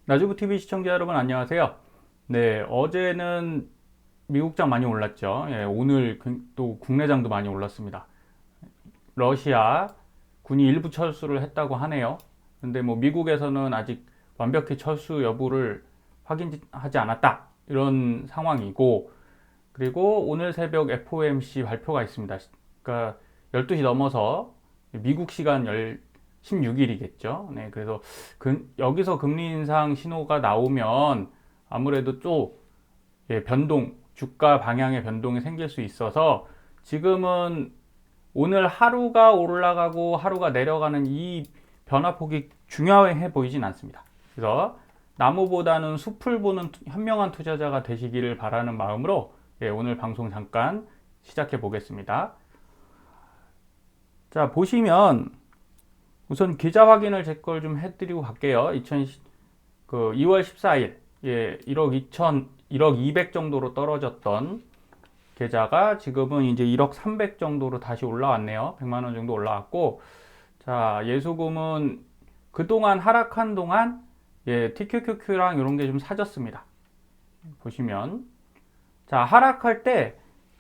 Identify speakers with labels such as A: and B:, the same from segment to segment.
A: 나주부TV 시청자 여러분 안녕하세요. 네, 어제는 미국장 많이 올랐죠. 예, 오늘 또 국내장도 많이 올랐습니다. 러시아 군이 일부 철수를 했다고 하네요. 근데 뭐 미국에서는 아직 완벽히 철수 여부를 확인하지 않았다. 이런 상황이고, 그리고 오늘 새벽 FOMC 발표가 있습니다. 그러니까 12시 넘어서 미국 시간 16일이겠죠. 네, 그래서 여기서 금리 인상 신호가 나오면 아무래도 또 변동, 주가 방향의 변동이 생길 수 있어서 지금은 오늘 하루가 올라가고 하루가 내려가는 이 변화폭이 중요해 보이진 않습니다. 그래서 나무보다는 숲을 보는 현명한 투자자가 되시기를 바라는 마음으로 오늘 방송 잠깐 시작해 보겠습니다. 자, 보시면 우선 계좌 확인을 제 걸 좀 해드리고 갈게요. 2월 14일 1억 200 정도로 떨어졌던 계좌가 지금은 이제 1억 300 정도로 다시 올라왔네요. 100만 원 정도 올라왔고, 자, 예수금은 그동안 하락한 동안 TQQQ랑 이런 게 좀 사졌습니다. 보시면, 자, 하락할 때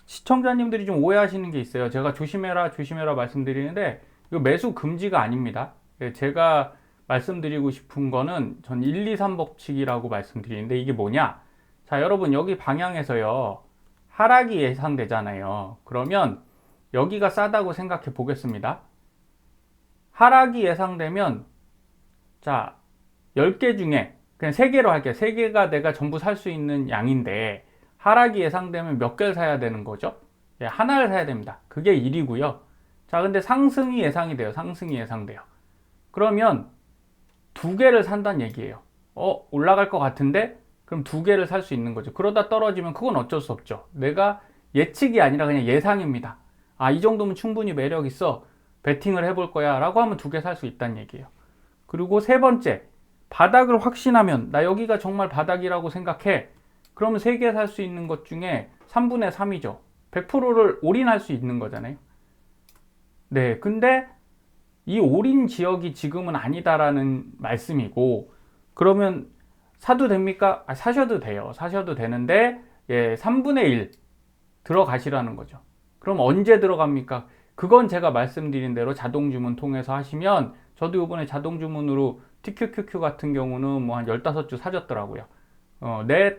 A: 시청자님들이 좀 오해하시는 게 있어요. 제가 조심해라 조심해라 말씀드리는데 이거 매수 금지가 아닙니다. 제가 말씀드리고 싶은 거는 전 1, 2, 3 법칙이라고 말씀드리는데 이게 뭐냐? 자, 여러분 여기 방향에서요. 하락이 예상되잖아요. 그러면 여기가 싸다고 생각해 보겠습니다. 하락이 예상되면 자, 10개 중에 그냥 3개로 할게요. 3개가 내가 전부 살 수 있는 양인데 하락이 예상되면 몇 개를 사야 되는 거죠? 하나를 사야 됩니다. 그게 1이고요. 자, 근데 상승이 예상이 돼요. 상승이 예상돼요. 그러면 2개를 산다는 얘기예요. 올라갈 것 같은데? 그럼 2개를 살 수 있는 거죠. 그러다 떨어지면 그건 어쩔 수 없죠. 내가 예측이 아니라 그냥 예상입니다. 아, 이 정도면 충분히 매력 있어. 베팅을 해볼 거야. 라고 하면 2개 살 수 있다는 얘기예요. 그리고 세 번째, 바닥을 확신하면, 나 여기가 정말 바닥이라고 생각해. 그러면 3개 살 수 있는 것 중에 3분의 3이죠. 100%를 올인할 수 있는 거잖아요. 네, 근데 이 올인 지역이 지금은 아니다라는 말씀이고, 그러면 사도 됩니까? 사셔도 돼요. 사셔도 되는데 3분의 1 들어가시라는 거죠. 그럼 언제 들어갑니까? 그건 제가 말씀드린 대로 자동 주문 통해서 하시면, 저도 이번에 자동 주문으로 TQQQ 같은 경우는 뭐 한 15주 사줬더라고요. 내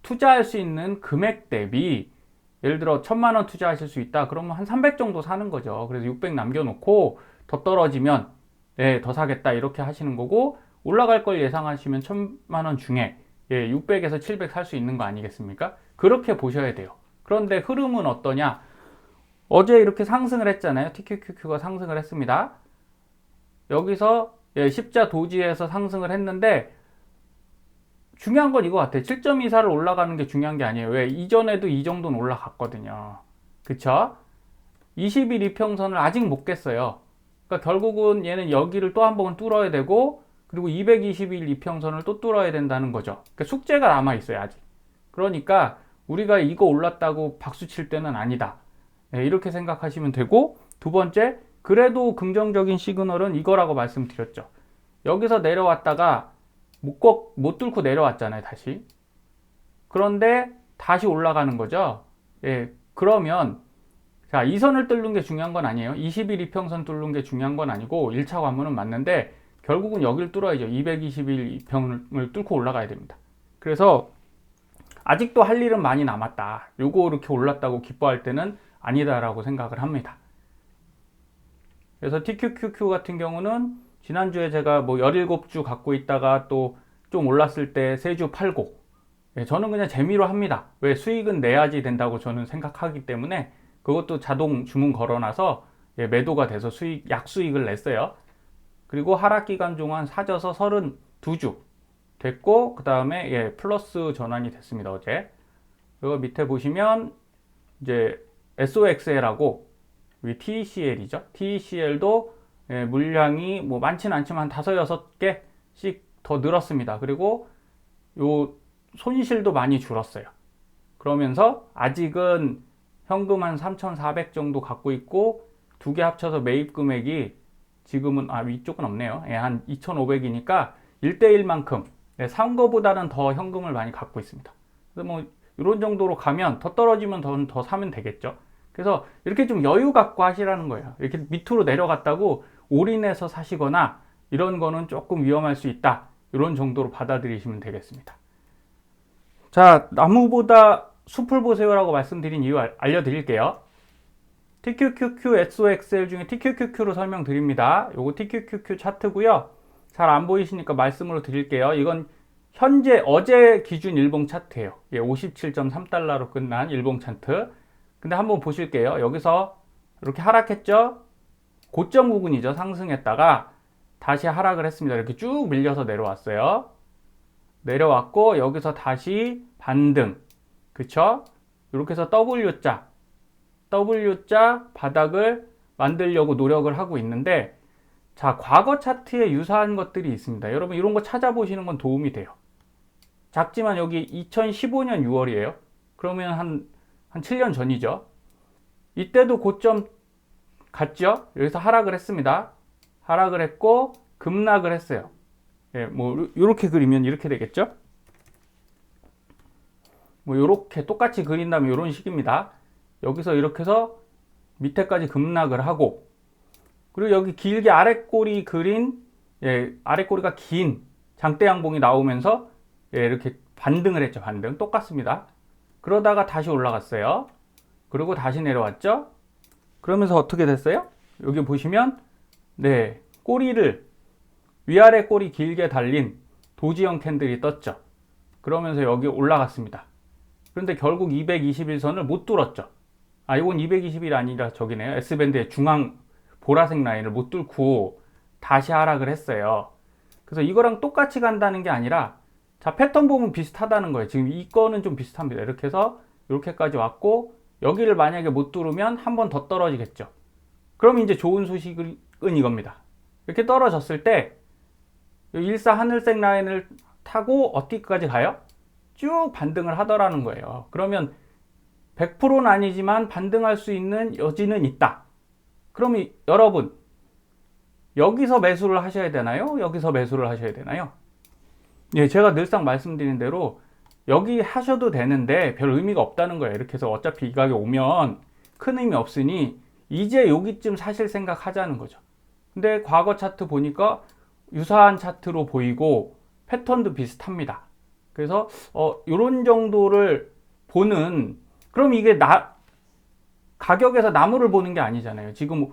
A: 투자할 수 있는 금액 대비 예를 들어 1000만 원 투자하실 수 있다. 그러면 한 300 정도 사는 거죠. 그래서 600 남겨놓고 더 떨어지면 더 사겠다 이렇게 하시는 거고, 올라갈 걸 예상하시면 1000만 원 중에 600에서 700 살 수 있는 거 아니겠습니까? 그렇게 보셔야 돼요. 그런데 흐름은 어떠냐? 어제 이렇게 상승을 했잖아요. TQQQ가 상승을 했습니다. 여기서 십자 도지에서 상승을 했는데 중요한 건 이거 같아요. 7.24를 올라가는 게 중요한 게 아니에요. 왜? 이전에도 이 정도는 올라갔거든요. 그쵸? 20일 이평선을 아직 못 깼어요. 그러니까 결국은 얘는 여기를 또 한 번 뚫어야 되고, 그리고 220일 이평선을 또 뚫어야 된다는 거죠. 그러니까 숙제가 남아있어요, 아직. 그러니까 우리가 이거 올랐다고 박수 칠 때는 아니다. 이렇게 생각하시면 되고, 두 번째, 그래도 긍정적인 시그널은 이거라고 말씀드렸죠. 여기서 내려왔다가 못 뚫고 내려왔잖아요, 다시. 그런데 다시 올라가는 거죠. 그러면 자, 이 선을 뚫는 게 중요한 건 아니에요. 20일 이평선 뚫는 게 중요한 건 아니고 1차 관문은 맞는데 결국은 여기를 뚫어야죠. 220일 이평을 뚫고 올라가야 됩니다. 그래서 아직도 할 일은 많이 남았다. 요거 이렇게 올랐다고 기뻐할 때는 아니다라고 생각을 합니다. 그래서 TQQQ 같은 경우는 지난주에 제가 뭐 17주 갖고 있다가 또 좀 올랐을 때 3주 팔고, 저는 그냥 재미로 합니다. 왜? 수익은 내야지 된다고 저는 생각하기 때문에 그것도 자동 주문 걸어놔서 매도가 돼서 약수익을 냈어요. 그리고 하락 기간 동안 사져서 32주 됐고, 그 다음에 플러스 전환이 됐습니다, 어제. 그리고 밑에 보시면 이제 SOXL하고 TECL이죠. TECL도 물량이 뭐 많지는 않지만 한 5-6개씩 더 늘었습니다. 그리고 요 손실도 많이 줄었어요. 그러면서 아직은 현금 한 3,400 정도 갖고 있고, 2개 합쳐서 매입 금액이 지금은 위쪽은 없네요. 한 2,500이니까 1대1만큼 네, 산 거보다는 더 현금을 많이 갖고 있습니다. 그래서 뭐 이런 정도로 가면 더 떨어지면 더 사면 되겠죠. 그래서 이렇게 좀 여유 갖고 하시라는 거예요. 이렇게 밑으로 내려갔다고 올인해서 사시거나 이런 거는 조금 위험할 수 있다. 이런 정도로 받아들이시면 되겠습니다. 자, 나무보다 숲을 보세요라고 말씀드린 이유 알려드릴게요. TQQQ, SOXL 중에 TQQQ로 설명드립니다. 요거 TQQQ 차트고요. 잘 안 보이시니까 말씀으로 드릴게요. 이건 현재 어제 기준 일봉 차트예요. 57.3달러로 끝난 일봉 차트. 근데 한번 보실게요. 여기서 이렇게 하락했죠? 고점 부분이죠. 상승했다가 다시 하락을 했습니다. 이렇게 쭉 밀려서 내려왔어요. 내려왔고 여기서 다시 반등. 그쵸? 이렇게 해서 W자 바닥을 만들려고 노력을 하고 있는데, 자, 과거 차트에 유사한 것들이 있습니다. 여러분 이런 거 찾아보시는 건 도움이 돼요. 작지만 여기 2015년 6월이에요. 그러면 한 7년 전이죠. 이때도 고점 갔죠? 여기서 하락을 했습니다. 하락을 했고 급락을 했어요. 예, 뭐 이렇게 그리면 이렇게 되겠죠? 뭐 이렇게 똑같이 그린다면 이런 식입니다. 여기서 이렇게 해서 밑에까지 급락을 하고, 그리고 여기 길게 아랫꼬리 그린, 아랫꼬리가 긴 장대 양봉이 나오면서 이렇게 반등을 했죠. 반등 똑같습니다. 그러다가 다시 올라갔어요. 그리고 다시 내려왔죠. 그러면서 어떻게 됐어요? 여기 보시면 꼬리를 위아래 꼬리 길게 달린 도지형 캔들이 떴죠. 그러면서 여기 올라갔습니다. 그런데 결국 221선을 못 뚫었죠. 이건 220이 아니라 저기네요. S밴드의 중앙 보라색 라인을 못 뚫고 다시 하락을 했어요. 그래서 이거랑 똑같이 간다는 게 아니라, 자, 패턴 보면 비슷하다는 거예요. 지금 이거는 좀 비슷합니다. 이렇게 해서 이렇게까지 왔고 여기를 만약에 못 뚫으면 한 번 더 떨어지겠죠. 그럼 이제 좋은 소식은 이겁니다. 이렇게 떨어졌을 때 일사 하늘색 라인을 타고 어디까지 가요? 쭉 반등을 하더라는 거예요. 그러면 100%는 아니지만 반등할 수 있는 여지는 있다. 그럼 여러분 여기서 매수를 하셔야 되나요? 여기서 매수를 하셔야 되나요? 예, 제가 늘상 말씀드린 대로 여기 하셔도 되는데 별 의미가 없다는 거예요. 이렇게 해서 어차피 이 가격에 오면 큰 의미 없으니 이제 여기쯤 사실 생각 하자는 거죠. 근데 과거 차트 보니까 유사한 차트로 보이고 패턴도 비슷합니다. 그래서 이런 정도를 보는, 그럼 이게 가격에서 나무를 보는 게 아니잖아요. 지금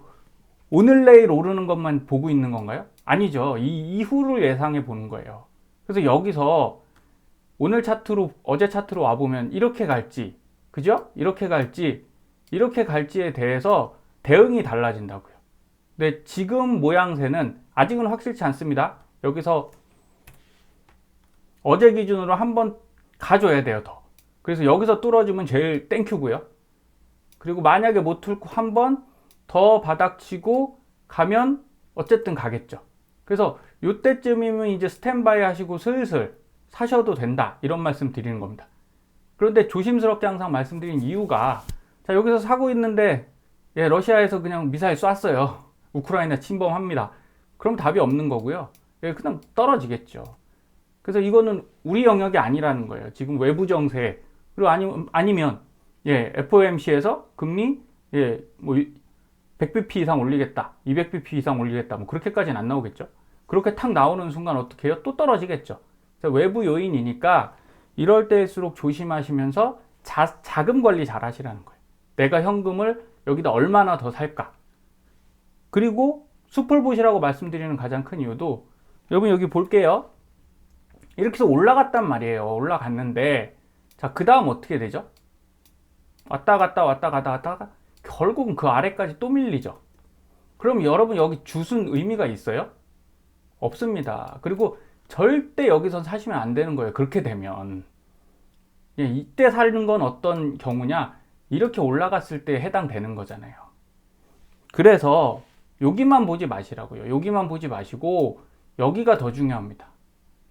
A: 오늘 내일 오르는 것만 보고 있는 건가요? 아니죠. 이 이후를 예상해 보는 거예요. 그래서 여기서 오늘 차트로, 어제 차트로 와보면 이렇게 갈지, 그죠? 이렇게 갈지에 대해서 대응이 달라진다고요. 근데 지금 모양새는 아직은 확실치 않습니다. 여기서 어제 기준으로 한번 가줘야 돼요, 더. 그래서 여기서 뚫어주면 제일 땡큐고요. 그리고 만약에 못 뚫고 한번 더 바닥치고 가면 어쨌든 가겠죠. 그래서 이때쯤이면 이제 스탠바이 하시고 슬슬 사셔도 된다, 이런 말씀 드리는 겁니다. 그런데 조심스럽게 항상 말씀드린 이유가, 자, 여기서 사고 있는데 러시아에서 그냥 미사일 쐈어요. 우크라이나 침범합니다. 그럼 답이 없는 거고요. 그냥 떨어지겠죠. 그래서 이거는 우리 영역이 아니라는 거예요. 지금 외부 정세, 그리고 아니면 FOMC에서 금리 뭐 100bp 이상 올리겠다, 200bp 이상 올리겠다, 뭐 그렇게까지는 안 나오겠죠. 그렇게 탁 나오는 순간 어떻게 해요? 또 떨어지겠죠. 그래서 외부 요인이니까 이럴 때일수록 조심하시면서 자금 관리 잘 하시라는 거예요. 내가 현금을 여기다 얼마나 더 살까. 그리고 숲을보시라고 말씀드리는 가장 큰 이유도, 여러분 여기 볼게요. 이렇게 해서 올라갔단 말이에요. 올라갔는데, 자, 그 다음 어떻게 되죠? 왔다 갔다 결국은 그 아래까지 또 밀리죠. 그럼 여러분 여기 jut은 의미가 있어요? 없습니다. 그리고 절대 여기선 사시면 안 되는 거예요. 그렇게 되면. 이때 사는 건 어떤 경우냐? 이렇게 올라갔을 때 해당되는 거잖아요. 그래서 여기만 보지 마시라고요. 여기만 보지 마시고 여기가 더 중요합니다.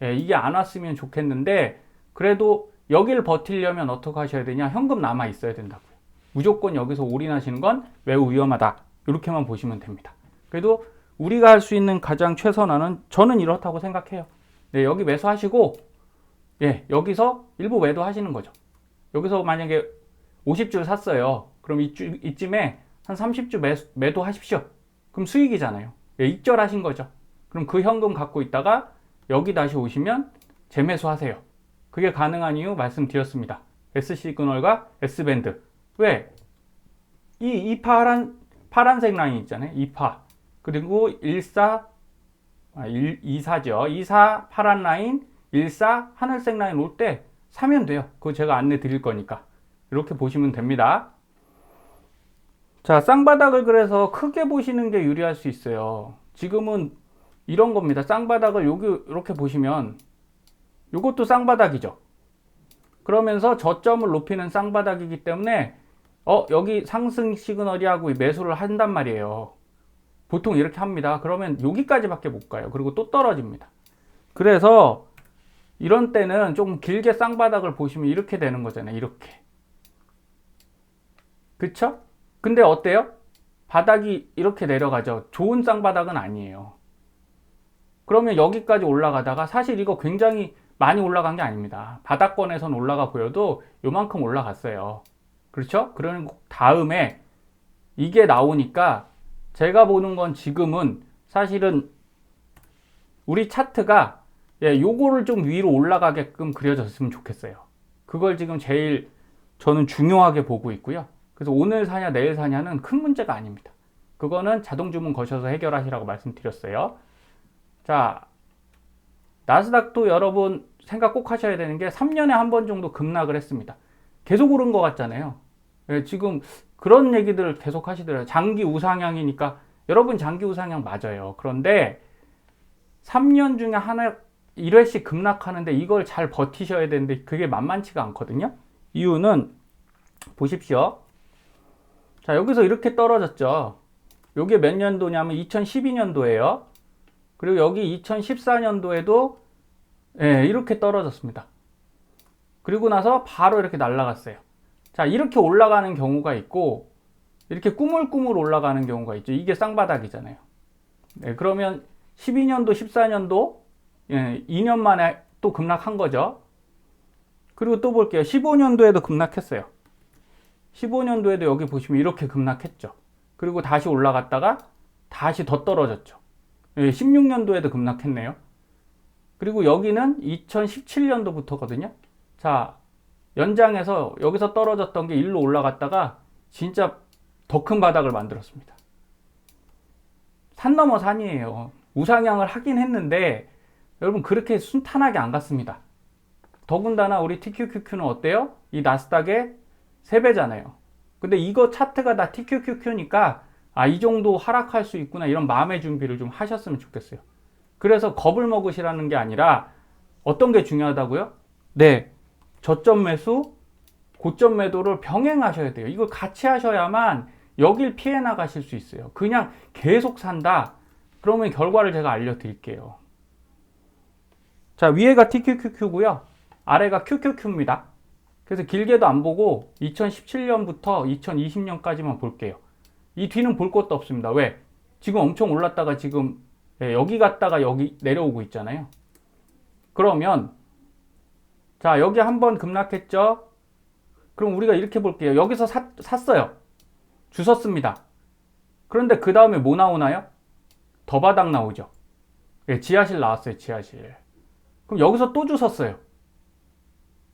A: 이게 안 왔으면 좋겠는데, 그래도 여기를 버티려면 어떻게 하셔야 되냐? 현금 남아 있어야 된다고요. 무조건 여기서 올인하시는 건 매우 위험하다, 이렇게만 보시면 됩니다. 그래도 우리가 할 수 있는 가장 최선화는 저는 이렇다고 생각해요. 여기 매수하시고 예, 여기서 일부 매도하시는 거죠. 여기서 만약에 50줄 샀어요. 그럼 이쯤에 한 30주 매도하십시오. 그럼 수익이잖아요. 예, 익절하신 거죠. 그럼 그 현금 갖고 있다가 여기 다시 오시면 재매수 하세요. 그게 가능한 이유 말씀드렸습니다. S시그널과 S밴드. 왜? 이 파란색 라인 있잖아요. 2파. 그리고 24죠. 24 파란 라인, 14 하늘색 라인 올 때 사면 돼요. 그거 제가 안내 드릴 거니까. 이렇게 보시면 됩니다. 자, 쌍바닥을 그래서 크게 보시는 게 유리할 수 있어요. 지금은 이런 겁니다. 쌍바닥을 여기 이렇게 보시면 이것도 쌍바닥이죠. 그러면서 저점을 높이는 쌍바닥이기 때문에 여기 상승 시그널이 하고 매수를 한단 말이에요. 보통 이렇게 합니다. 그러면 여기까지밖에 못 가요. 그리고 또 떨어집니다. 그래서 이런 때는 좀 길게 쌍바닥을 보시면 이렇게 되는 거잖아요. 이렇게. 그쵸? 근데 어때요? 바닥이 이렇게 내려가죠. 좋은 쌍바닥은 아니에요. 그러면 여기까지 올라가다가 사실 이거 굉장히 많이 올라간 게 아닙니다. 바닥권에선 올라가 보여도 요만큼 올라갔어요. 그렇죠? 그런 다음에 이게 나오니까 제가 보는 건 지금은 사실은 우리 차트가 요거를 좀 위로 올라가게끔 그려졌으면 좋겠어요. 그걸 지금 제일 저는 중요하게 보고 있고요. 그래서 오늘 사냐 내일 사냐는 큰 문제가 아닙니다. 그거는 자동 주문 거셔서 해결하시라고 말씀드렸어요. 자, 나스닥도 여러분 생각 꼭 하셔야 되는 게 3년에 한 번 정도 급락을 했습니다. 계속 오른 것 같잖아요. 지금 그런 얘기들을 계속 하시더라고요. 장기 우상향이니까. 여러분 장기 우상향 맞아요. 그런데 3년 중에 하나 1회씩 급락하는데 이걸 잘 버티셔야 되는데 그게 만만치가 않거든요. 이유는 보십시오. 자, 여기서 이렇게 떨어졌죠. 이게 몇 년도냐면 2012년도예요. 그리고 여기 2014년도에도 이렇게 떨어졌습니다. 그리고 나서 바로 이렇게 날아갔어요. 자, 이렇게 올라가는 경우가 있고 이렇게 꾸물꾸물 올라가는 경우가 있죠. 이게 쌍바닥이잖아요. 그러면 12년도, 14년도 2년 만에 또 급락한 거죠. 그리고 또 볼게요. 15년도에도 급락했어요. 15년도에도 여기 보시면 이렇게 급락했죠. 그리고 다시 올라갔다가 다시 더 떨어졌죠. 16년도에도 급락했네요. 그리고 여기는 2017년도부터거든요. 자, 연장해서 여기서 떨어졌던 게 일로 올라갔다가 진짜 더 큰 바닥을 만들었습니다. 산 넘어 산이에요. 우상향을 하긴 했는데 여러분 그렇게 순탄하게 안 갔습니다. 더군다나 우리 TQQQ는 어때요? 이 나스닥의 3배잖아요. 근데 이거 차트가 다 TQQQ니까 이 정도 하락할 수 있구나 이런 마음의 준비를 좀 하셨으면 좋겠어요. 그래서 겁을 먹으시라는 게 아니라 어떤 게 중요하다고요? 네, 저점 매수, 고점 매도를 병행하셔야 돼요. 이걸 같이 하셔야만 여길 피해 나가실 수 있어요. 그냥 계속 산다. 그러면 결과를 제가 알려드릴게요. 자, 위에가 TQQQ고요. 아래가 QQQ입니다. 그래서 길게도 안 보고 2017년부터 2020년까지만 볼게요. 이 뒤는 볼 것도 없습니다. 왜? 지금 엄청 올랐다가 지금 여기 갔다가 여기 내려오고 있잖아요. 그러면 자, 여기 한번 급락했죠? 그럼 우리가 이렇게 볼게요. 여기서 샀어요. 주웠습니다. 그런데 그 다음에 뭐 나오나요? 더 바닥 나오죠. 지하실 나왔어요. 지하실. 그럼 여기서 또 주웠어요.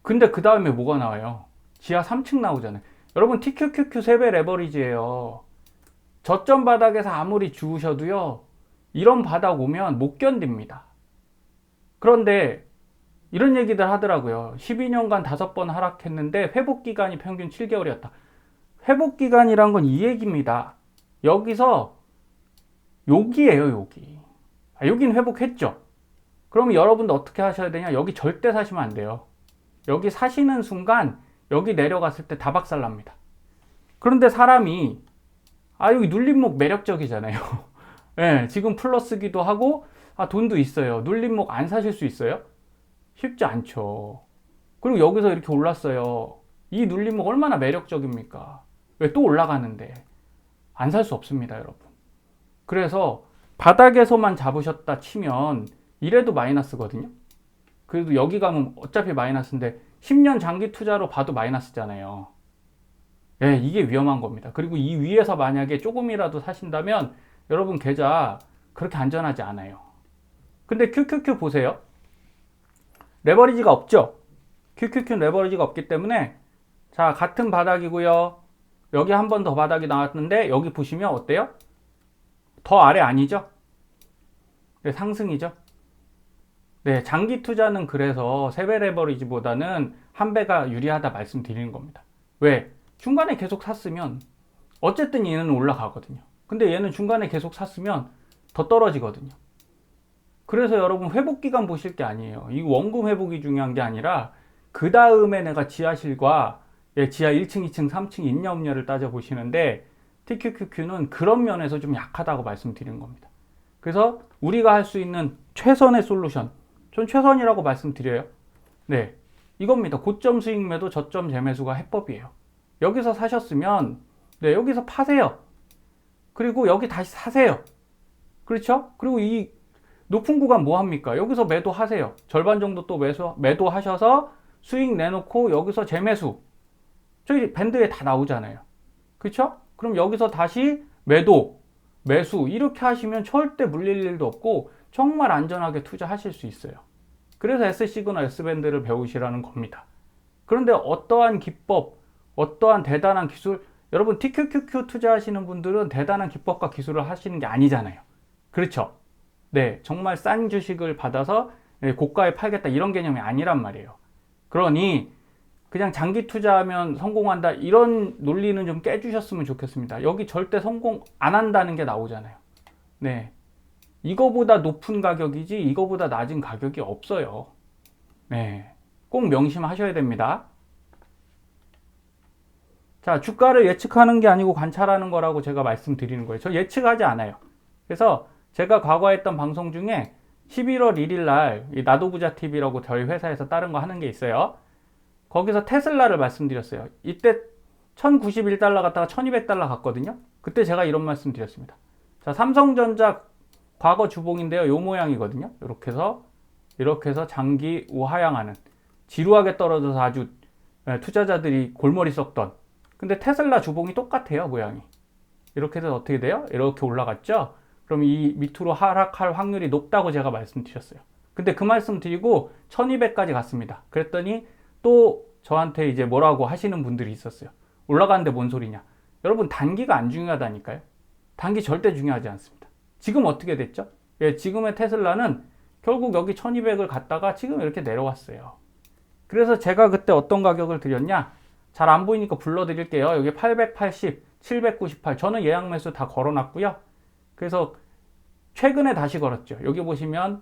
A: 근데 그 다음에 뭐가 나와요? 지하 3층 나오잖아요. 여러분 TQQQ 3배 레버리지예요. 저점 바닥에서 아무리 주우셔도요. 이런 바닥 오면 못 견딥니다. 그런데 이런 얘기들 하더라고요. 12년간 5번 하락했는데 회복기간이 평균 7개월이었다. 회복기간이란 건 이 얘기입니다. 여기서 여기에요. 여기. 여긴 회복했죠. 그럼 여러분도 어떻게 하셔야 되냐? 여기 절대 사시면 안 돼요. 여기 사시는 순간 여기 내려갔을 때 다 박살납니다. 그런데 사람이 여기 눌림목 매력적이잖아요. 네, 지금 플러스기도 하고 돈도 있어요. 눌림목 안 사실 수 있어요? 쉽지 않죠. 그리고 여기서 이렇게 올랐어요. 이 눌림목 얼마나 매력적입니까? 왜 또 올라가는데 안 살 수 없습니다, 여러분. 그래서 바닥에서만 잡으셨다 치면 이래도 마이너스거든요. 그래도 여기 가면 어차피 마이너스인데 10년 장기 투자로 봐도 마이너스잖아요. 예, 이게 위험한 겁니다. 그리고 이 위에서 만약에 조금이라도 사신다면 여러분 계좌 그렇게 안전하지 않아요. 근데 QQQ 보세요. 레버리지가 없죠. QQQ 레버리지가 없기 때문에 자, 같은 바닥이고요. 여기 한 번 더 바닥이 나왔는데 여기 보시면 어때요? 더 아래 아니죠? 네, 상승이죠. 네, 장기 투자는 그래서 세배 레버리지보다는 한 배가 유리하다 말씀드리는 겁니다. 왜? 중간에 계속 샀으면 어쨌든 얘는 올라가거든요. 근데 얘는 중간에 계속 샀으면 더 떨어지거든요. 그래서 여러분 회복 기간 보실 게 아니에요. 이 원금 회복이 중요한 게 아니라 그 다음에 내가 지하실과 지하 1층, 2층, 3층 있냐 없냐를 따져보시는데 TQQQ는 그런 면에서 좀 약하다고 말씀드리는 겁니다. 그래서 우리가 할 수 있는 최선의 솔루션, 전 최선이라고 말씀드려요. 네, 이겁니다. 고점 수익 매도, 저점 재매수가 해법이에요. 여기서 사셨으면 네, 여기서 파세요. 그리고 여기 다시 사세요. 그렇죠? 그리고 이 높은 구간 뭐 합니까? 여기서 매도하세요. 절반 정도 또 매도하셔서 수익 내놓고 여기서 재매수. 저희 밴드에 다 나오잖아요. 그렇죠? 그럼 여기서 다시 매도, 매수 이렇게 하시면 절대 물릴 일도 없고 정말 안전하게 투자하실 수 있어요. 그래서 S시그널 S밴드를 배우시라는 겁니다. 그런데 어떠한 기법, 어떠한 대단한 기술, 여러분 TQQQ 투자하시는 분들은 대단한 기법과 기술을 하시는 게 아니잖아요. 그렇죠? 네, 정말 싼 주식을 받아서 고가에 팔겠다 이런 개념이 아니란 말이에요. 그러니 그냥 장기 투자하면 성공한다 이런 논리는 좀 깨주셨으면 좋겠습니다. 여기 절대 성공 안 한다는 게 나오잖아요. 네, 이거보다 높은 가격이지 이거보다 낮은 가격이 없어요. 네, 꼭 명심하셔야 됩니다. 자, 주가를 예측하는 게 아니고 관찰하는 거라고 제가 말씀드리는 거예요. 저 예측하지 않아요. 그래서 제가 과거에 했던 방송 중에 11월 1일 날 나도 부자 TV라고 저희 회사에서 다른 거 하는 게 있어요. 거기서 테슬라를 말씀드렸어요. 이때 1091달러 갔다가 1200달러 갔거든요. 그때 제가 이런 말씀 드렸습니다. 자, 삼성전자 과거 주봉인데요. 요 모양이거든요. 이렇게 해서 장기 우하향하는 지루하게 떨어져서 아주 투자자들이 골머리 썩던. 근데 테슬라 주봉이 똑같아요. 모양이. 이렇게 해서 어떻게 돼요? 이렇게 올라갔죠. 그럼 이 밑으로 하락할 확률이 높다고 제가 말씀드렸어요. 근데 그 말씀 드리고 1200까지 갔습니다. 그랬더니 또 저한테 이제 뭐라고 하시는 분들이 있었어요. 올라가는데 뭔 소리냐. 여러분 단기가 안 중요하다니까요. 단기 절대 중요하지 않습니다. 지금 어떻게 됐죠? 예, 지금의 테슬라는 결국 여기 1200을 갔다가 지금 이렇게 내려왔어요. 그래서 제가 그때 어떤 가격을 드렸냐? 잘 안 보이니까 불러드릴게요. 여기 880, 798 저는 예약 매수 다 걸어놨고요. 그래서 최근에 다시 걸었죠. 여기 보시면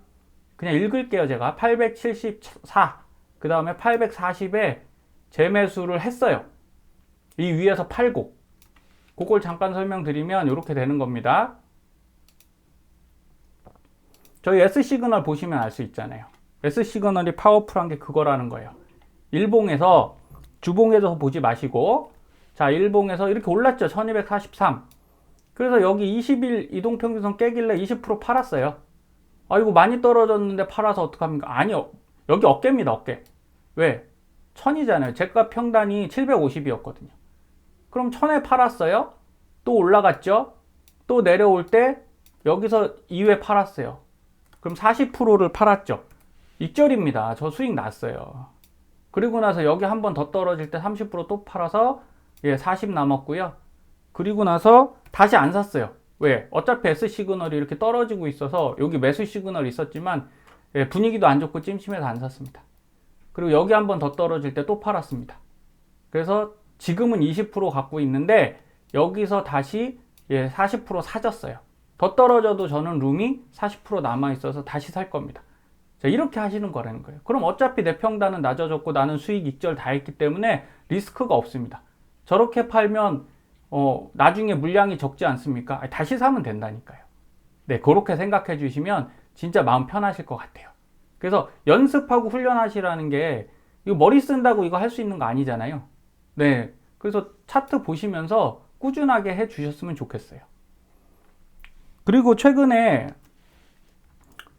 A: 그냥 읽을게요. 제가 874 그 다음에 840에 재매수를 했어요. 이 위에서 팔고 그걸 잠깐 설명드리면 이렇게 되는 겁니다. 저희 S시그널 보시면 알 수 있잖아요. S시그널이 파워풀한 게 그거라는 거예요. 일봉에서 주봉에서 보지 마시고 자, 일봉에서 이렇게 올랐죠. 1243 그래서 여기 20일 이동평균선 깨길래 20% 팔았어요. 아이고 많이 떨어졌는데 팔아서 어떡합니까? 아니요. 여기 어깨입니다. 어깨. 왜? 1000이잖아요. 제가 평단이 750이었거든요. 그럼 1000에 팔았어요. 또 올라갔죠. 또 내려올 때 여기서 2회 팔았어요. 그럼 40%를 팔았죠. 익절입니다. 저 수익 났어요. 그리고 나서 여기 한 번 더 떨어질 때 30% 또 팔아서 40 남았고요. 그리고 나서 다시 안 샀어요. 왜? 어차피 S 시그널이 이렇게 떨어지고 있어서 여기 매수 시그널이 있었지만 분위기도 안 좋고 찜찜해서 안 샀습니다. 그리고 여기 한 번 더 떨어질 때 또 팔았습니다. 그래서 지금은 20% 갖고 있는데 여기서 다시 40% 사졌어요. 더 떨어져도 저는 룸이 40% 남아있어서 다시 살 겁니다. 자, 이렇게 하시는 거라는 거예요. 그럼 어차피 내 평단은 낮아졌고 나는 수익 익절 다 했기 때문에 리스크가 없습니다. 저렇게 팔면 나중에 물량이 적지 않습니까? 다시 사면 된다니까요. 네, 그렇게 생각해 주시면 진짜 마음 편하실 것 같아요. 그래서 연습하고 훈련하시라는 게 이거 머리 쓴다고 이거 할 수 있는 거 아니잖아요. 네, 그래서 차트 보시면서 꾸준하게 해 주셨으면 좋겠어요. 그리고 최근에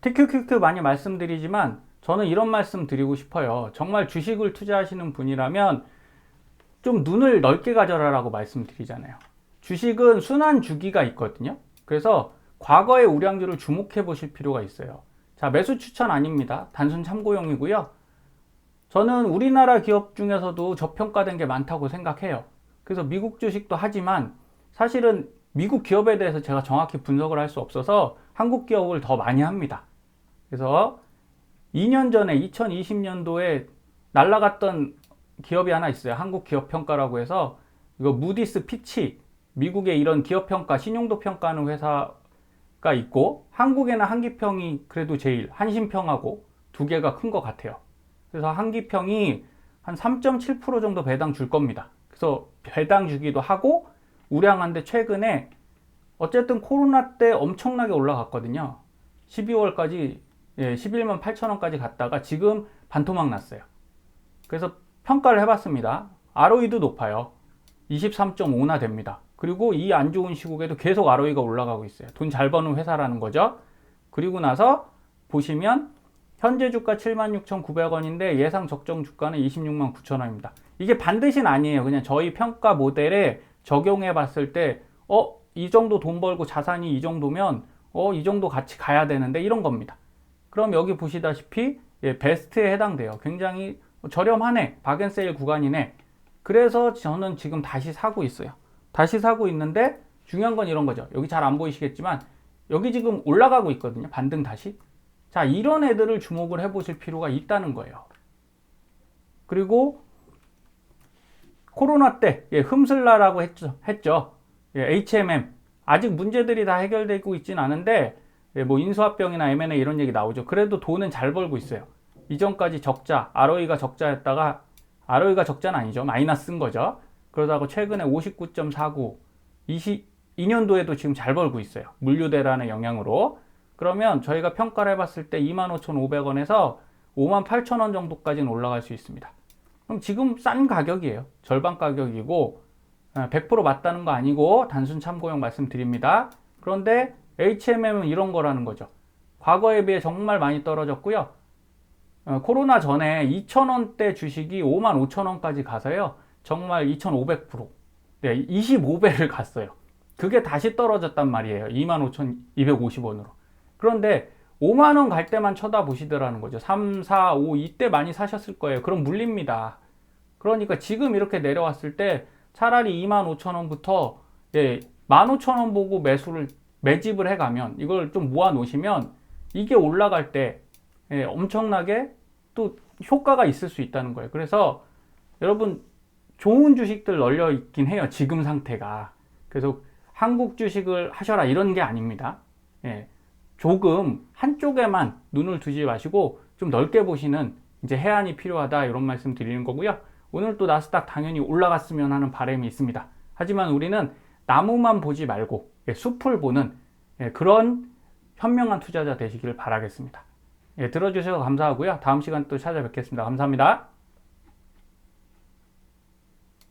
A: TQQQ 많이 말씀드리지만 저는 이런 말씀 드리고 싶어요. 정말 주식을 투자하시는 분이라면 좀 눈을 넓게 가져라라고 말씀드리잖아요. 주식은 순환 주기가 있거든요. 그래서 과거의 우량주를 주목해 보실 필요가 있어요. 자, 매수 추천 아닙니다. 단순 참고용이고요. 저는 우리나라 기업 중에서도 저평가된 게 많다고 생각해요. 그래서 미국 주식도 하지만 사실은 미국 기업에 대해서 제가 정확히 분석을 할 수 없어서 한국 기업을 더 많이 합니다. 그래서 2년 전에 2020년도에 날라갔던 기업이 하나 있어요. 한국 기업 평가라고 해서 이거 무디스 피치, 미국의 이런 기업 평가, 신용도 평가하는 회사가 있고 한국에는 한기평이 그래도 제일 한신평하고 두 개가 큰 것 같아요. 그래서 한기평이 한 3.7% 정도 배당 줄 겁니다. 그래서 배당 주기도 하고 우량한데 최근에 어쨌든 코로나 때 엄청나게 올라갔거든요. 12월까지 11만 8천 원까지 갔다가 지금 반토막 났어요. 그래서 평가를 해봤습니다. ROE도 높아요. 23.5나 됩니다. 그리고 이 안 좋은 시국에도 계속 ROE가 올라가고 있어요. 돈 잘 버는 회사라는 거죠. 그리고 나서 보시면 현재 주가 76,900원인데 예상 적정 주가는 26만 9천 원입니다. 이게 반드시는 아니에요. 그냥 저희 평가 모델에 적용해 봤을 때 이 정도 돈 벌고 자산이 이 정도면 이 정도 같이 가야 되는데 이런 겁니다. 그럼 여기 보시다시피 베스트에 해당돼요. 굉장히 저렴하네. 박앤세일 구간이네. 그래서 저는 지금 다시 사고 있어요. 다시 사고 있는데 중요한 건 이런 거죠. 여기 잘 안 보이시겠지만 여기 지금 올라가고 있거든요. 반등 다시. 자, 이런 애들을 주목을 해보실 필요가 있다는 거예요. 그리고 코로나 때 흠슬라라고 했죠. HMM 아직 문제들이 다 해결되고 있진 않은데 뭐 인수합병이나 M&A 이런 얘기 나오죠. 그래도 돈은 잘 벌고 있어요. 이전까지 적자, ROE가 적자였다가 ROE가 적자는 아니죠. 마이너스인 거죠. 그러다가 최근에 59.49, 22년도에도 지금 잘 벌고 있어요. 물류대란의 영향으로. 그러면 저희가 평가를 해봤을 때 25,500원에서 58,000원 정도까지는 올라갈 수 있습니다. 그럼 지금 싼 가격이에요. 절반 가격이고 100% 맞다는 거 아니고 단순 참고용 말씀드립니다. 그런데 HMM은 이런 거라는 거죠. 과거에 비해 정말 많이 떨어졌고요. 코로나 전에 2,000원대 주식이 55,000원까지 가서요. 정말 2,500%. 네, 25배를 갔어요. 그게 다시 떨어졌단 말이에요. 25,250원으로. 그런데 5만원 갈 때만 쳐다보시더라는 거죠. 3, 4, 5 이때 많이 사셨을 거예요. 그럼 물립니다. 그러니까 지금 이렇게 내려왔을 때 차라리 25,000원부터 15,000원 보고 매집을 해가면 이걸 좀 모아 놓으시면 이게 올라갈 때 엄청나게 또 효과가 있을 수 있다는 거예요. 그래서 여러분 좋은 주식들 널려 있긴 해요. 지금 상태가. 그래서 한국 주식을 하셔라 이런 게 아닙니다. 조금 한쪽에만 눈을 두지 마시고 좀 넓게 보시는 이제 해안이 필요하다 이런 말씀 드리는 거고요. 오늘 또 나스닥 당연히 올라갔으면 하는 바람이 있습니다. 하지만 우리는 나무만 보지 말고 숲을 보는 그런 현명한 투자자 되시기를 바라겠습니다. 들어주셔서 감사하고요. 다음 시간 또 찾아뵙겠습니다. 감사합니다.